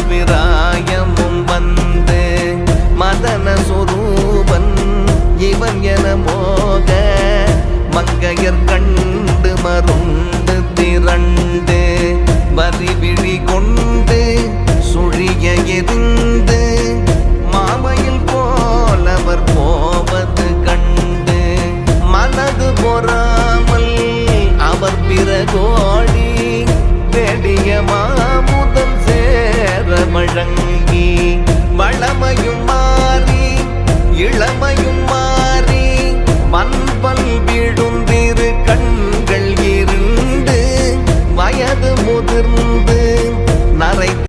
விராயமும் வந்து மதன சொரூபன் இவன் என மோக மங்கையர் கண்டு மருண்டு திரண்டு